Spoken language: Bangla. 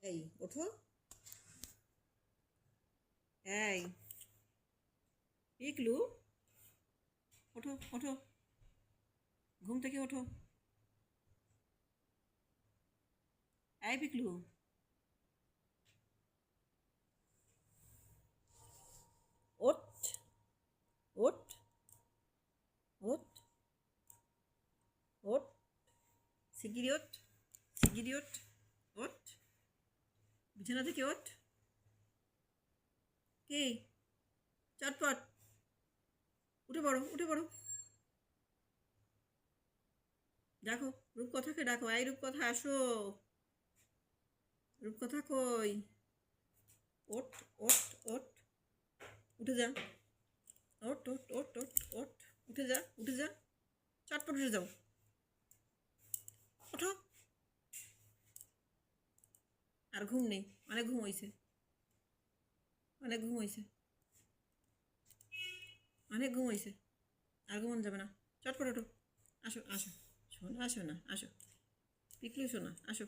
এই ওঠো। এই পিকলু, ওঠো ওঠো, ঘুম থেকে ওঠো। এই পিকলু, ওঠ, ওঠ, ওঠ, ওঠ, শিগগিরি ওঠ, শিগগিরি ওঠ, ওঠ, বিছানা থেকে ওঠ। কি চটপট, উঠে পড়ো, উঠে পড়ো। দেখো, রূপকথাকে ডাকো। এই রূপকথা, আসো। রূপকথা কই? ওঠ, ওঠ, ওঠ, উঠে যা। ওঠ, ওঠ, ওঠ, ওঠ, ওঠ, উঠে যা, উঠে যা, চটপট উঠে যাও। ওঠো। আর ঘুম নেই, অনেক ঘুম হয়েছে, অনেক ঘুম হয়েছে, অনেক ঘুম হয়েছে। আর ঘুমানো যাবে না, চটপট ওঠো। আসো আসো, শোনা, আসো না, আসো, পিকলু শোনা, আসো।